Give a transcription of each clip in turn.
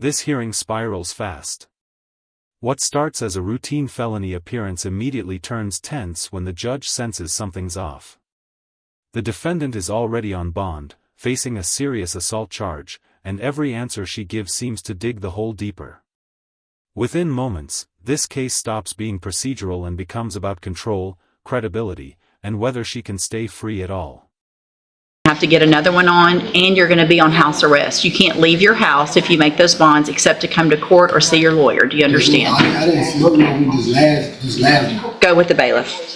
This hearing spirals fast. What starts as a routine felony appearance immediately turns tense when the judge senses something's off. The defendant is already on bond, facing a serious assault charge, and every answer she gives seems to dig the hole deeper. Within moments, this case stops being procedural and becomes about control, credibility, and whether she can stay free at all. Have to get another one on, and you're going to be on house arrest. You can't leave your house if you make those bonds except to come to court or see your lawyer. Do you understand? I didn't smoke no weed this last. Go with the bailiff.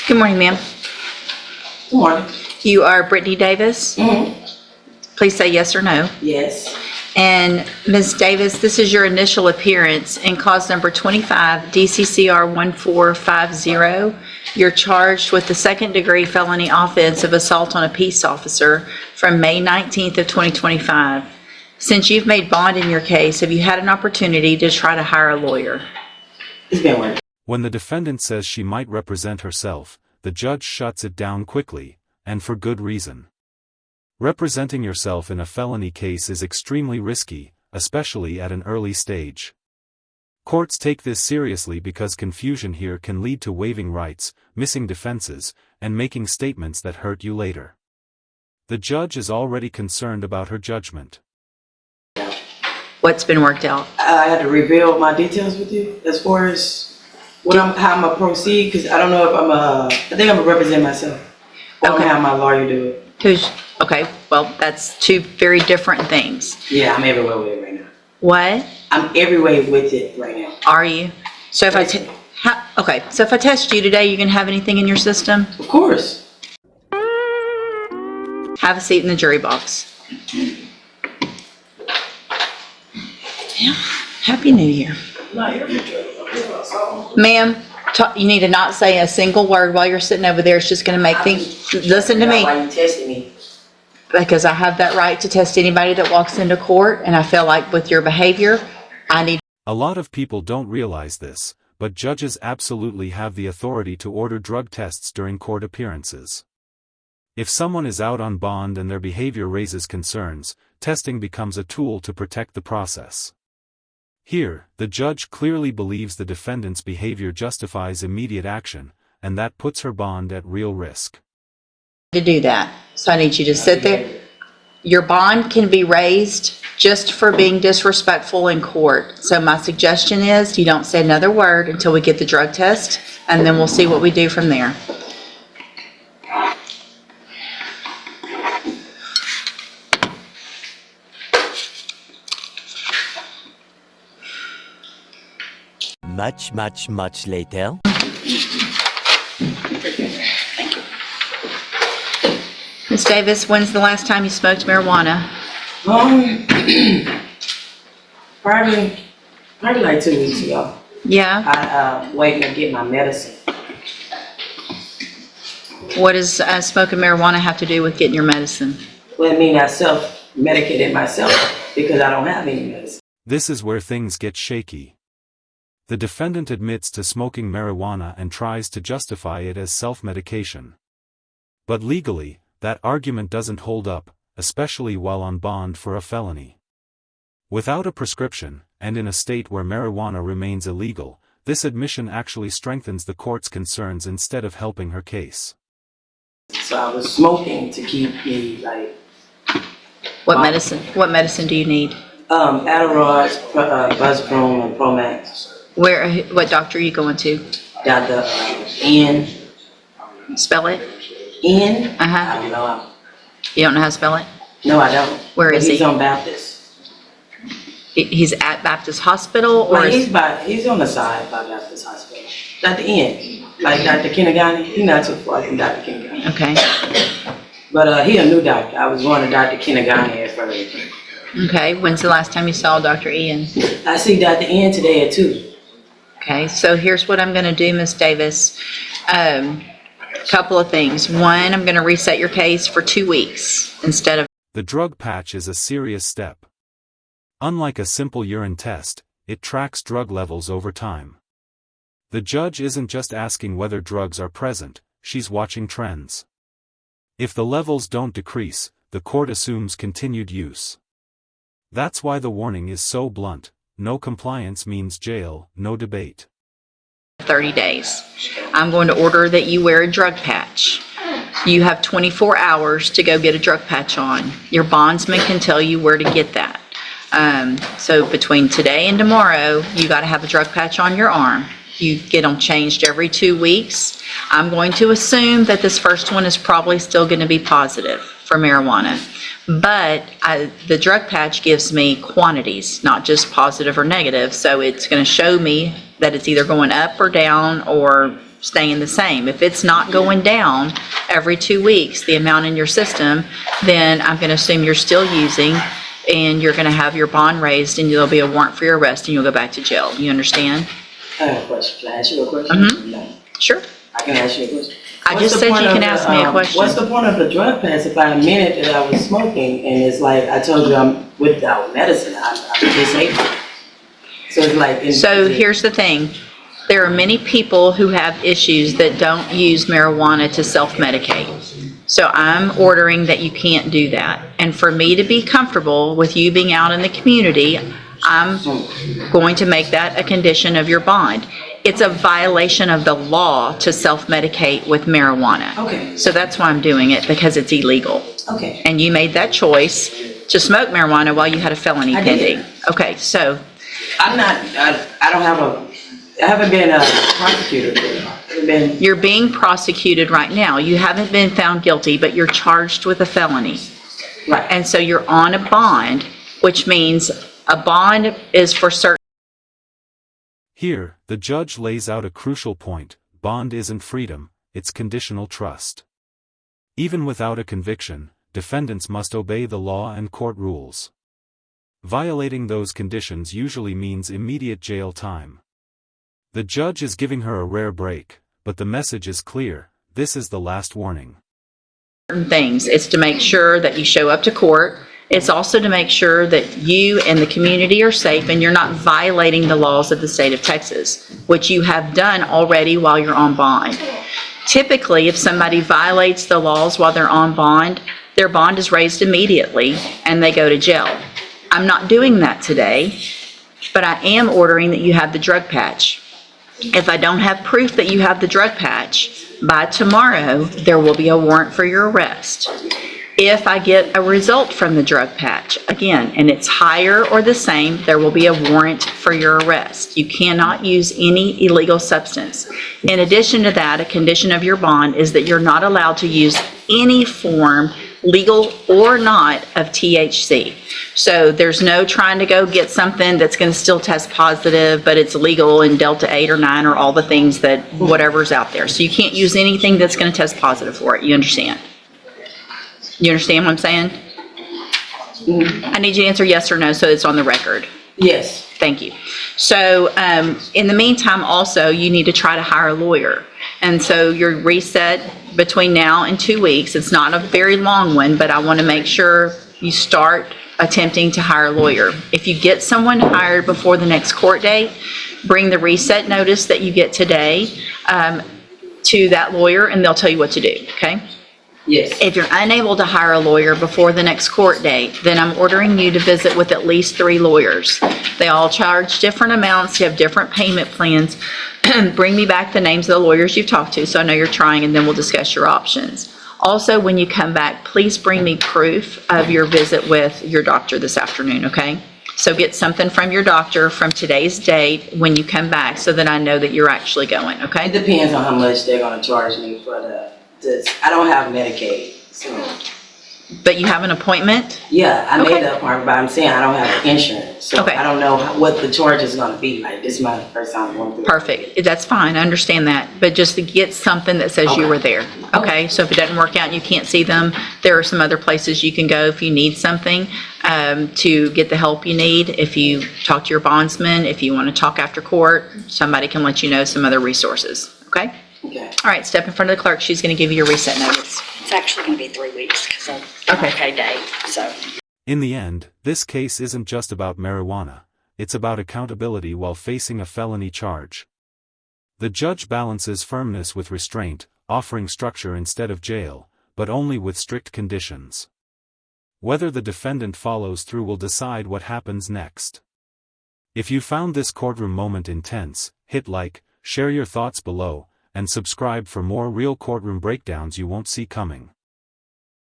Good morning, ma'am. Good morning. You are Brittany Davis? Mm-hmm. Please say yes or no. Yes. And Ms. Davis, this is your initial appearance in cause number 25, DCCR 1450. You're charged with the second-degree felony offense of assault on a peace officer from May 19th of 2025. Since you've made bond in your case, have you had an opportunity to try to hire a lawyer? It's been working. When the defendant says she might represent herself, the judge shuts it down quickly, and for good reason. Representing yourself in a felony case is extremely risky, especially at an early stage. Courts take this seriously because confusion here can lead to waiving rights, missing defenses, and making statements that hurt you later. The judge is already concerned about her judgment. What's been worked out? I had to reveal my details with you as far as how I'm gonna proceed, because I don't know if I think I'm gonna represent myself. Or I'm gonna have my lawyer do it. Okay, well, that's two very different things. Yeah, I'm everywhere with it right now. What? I'm everywhere with it right now. Are you? So if so if I test you today, you can have anything in your system? Of course. Have a seat in the jury box. Yeah. Happy New Year. Ma'am, you need to not say a single word while you're sitting over there. It's just going to make things. Listen to me. Why are you testing me? Because I have that right to test anybody that walks into court, and I feel like with your behavior, I need. A lot of people don't realize this, but judges absolutely have the authority to order drug tests during court appearances. If someone is out on bond and their behavior raises concerns, testing becomes a tool to protect the process. Here, the judge clearly believes the defendant's behavior justifies immediate action, and that puts her bond at real risk. To do that. So I need you to sit there. Your bond can be raised just for being disrespectful in court. So my suggestion is you don't say another word until we get the drug test, and then we'll see what we do from there. Much later. Ms. Davis, when's the last time you smoked marijuana? Probably like 2 weeks ago. Yeah? I waiting to get my medicine. What does smoking marijuana have to do with getting your medicine? Well, I mean, I self-medicated myself because I don't have any medicine. This is where things get shaky. The defendant admits to smoking marijuana and tries to justify it as self-medication. But legally, that argument doesn't hold up, especially while on bond for a felony. Without a prescription, and in a state where marijuana remains illegal, this admission actually strengthens the court's concerns instead of helping her case. So I was smoking to keep me like. What medicine? What medicine do you need? Adderall, Buzzbroom, and Promax. What doctor are you going to? Dr. N. Spell it. N? I Uh-huh. don't know. You don't know how to spell it? No, I don't. Where But is he? He's on Baptist. He's at Baptist Hospital, or Well, he's on the side by Baptist Hospital. Dr. N. Like Dr. Kinagani. He's not too far from Dr. Kinagani. okay. But he's a new doctor. I was going to Dr. Kinagani at first. Okay. When's the last time you saw Dr. Ian? I see Dr. N today at 2. Okay. So here's what I'm going to do, Ms. Davis. Couple of things. One, I'm going to reset your case for 2 weeks instead of. The drug patch is a serious step. Unlike a simple urine test, it tracks drug levels over time. The judge isn't just asking whether drugs are present, she's watching trends. If the levels don't decrease, the court assumes continued use. That's why the warning is so blunt: no compliance means jail, no debate. 30 days. I'm going to order that you wear a drug patch. You have 24 hours to go get a drug patch on. Your bondsman can tell you where to get that. So between today and tomorrow, you got to have a drug patch on your arm. You get them changed every 2 weeks. I'm going to assume that this first one is probably still going to be positive for marijuana. But the drug patch gives me quantities, not just positive or negative. So it's going to show me that it's either going up or down or staying the same. If it's not going down every 2 weeks, the amount in your system, then I'm going to assume you're still using, and you're going to have your bond raised, and there'll be a warrant for your arrest, and you'll go back to jail. You understand? I have a question. Can I ask you a question? No. Sure. I can ask you a question. I just said you can ask me a question. What's the point of the drug pass if I admitted that I was smoking and it's like I told you I'm without medicine, I'm disabled? So it's like. So here's the thing. There are many people who have issues that don't use marijuana to self-medicate. So I'm ordering that you can't do that. And for me to be comfortable with you being out in the community, I'm going to make that a condition of your bond. It's a violation of the law to self-medicate with marijuana. Okay. So that's why I'm doing it, because it's illegal. Okay. And you made that choice to smoke marijuana while you had a felony pending. Okay, so. I'm not, I haven't been prosecuted. You're being prosecuted right now. You haven't been found guilty, but you're charged with a felony. Right. And so you're on a bond, which means a bond is for certain. Here, the judge lays out a crucial point: bond isn't freedom, it's conditional trust. Even without a conviction, defendants must obey the law and court rules. Violating those conditions usually means immediate jail time. The judge is giving her a rare break, but the message is clear: this is the last warning. Certain things. It's to make sure that you show up to court. It's also to make sure that you and the community are safe and you're not violating the laws of the state of Texas, which you have done already while you're on bond. Typically, if somebody violates the laws while they're on bond, their bond is raised immediately and they go to jail. I'm not doing that today, but I am ordering that you have the drug patch. If I don't have proof that you have the drug patch, by tomorrow, there will be a warrant for your arrest. If I get a result from the drug patch, again, and it's higher or the same, there will be a warrant for your arrest. You cannot use any illegal substance. In addition to that, a condition of your bond is that you're not allowed to use any form, legal or not, of THC. So there's no trying to go get something that's going to still test positive, but it's legal in Delta 8 or 9 or all the things that whatever's out there. So you can't use anything that's going to test positive for it. You understand? You understand what I'm saying? I need you to answer yes or no so it's on the record. Yes. Thank you. So in the meantime, also, you need to try to hire a lawyer. And so your reset between now and 2 weeks, it's not a very long one, but I want to make sure you start attempting to hire a lawyer. If you get someone hired before the next court date, bring the reset notice that you get today to that lawyer and they'll tell you what to do, okay? Yes. If you're unable to hire a lawyer before the next court date, then I'm ordering you to visit with at least 3 lawyers. They all charge different amounts, you have different payment plans. Bring me back the names of the lawyers you've talked to so I know you're trying, and then we'll discuss your options. Also, when you come back, please bring me proof of your visit with your doctor this afternoon, okay? So get something from your doctor from today's date when you come back so that I know that you're actually going, okay? It depends on how much they're going to charge me for this. I don't have Medicaid, so. But you have an appointment? Yeah, I Okay. made that part, but I'm saying I don't have insurance. So Okay. I don't know what the charge is going to be like. This is my first time going through. Perfect. That's fine. I understand that. But just to get something that says you Okay. were there. Okay, so if it doesn't work out and you can't see them, there are some other places you can go if you need something to get the help you need. If you talk to your bondsman, if you want to talk after court, somebody can let you know some other resources. Okay? Okay. All right, step in front of the clerk. She's going to give you your reset notice. It's actually going to be 3 weeks because of Okay. day, so. In the end, this case isn't just about marijuana, it's about accountability while facing a felony charge. The judge balances firmness with restraint, offering structure instead of jail, but only with strict conditions. Whether the defendant follows through will decide what happens next. If you found this courtroom moment intense, hit like, share your thoughts below, and subscribe for more real courtroom breakdowns you won't see coming.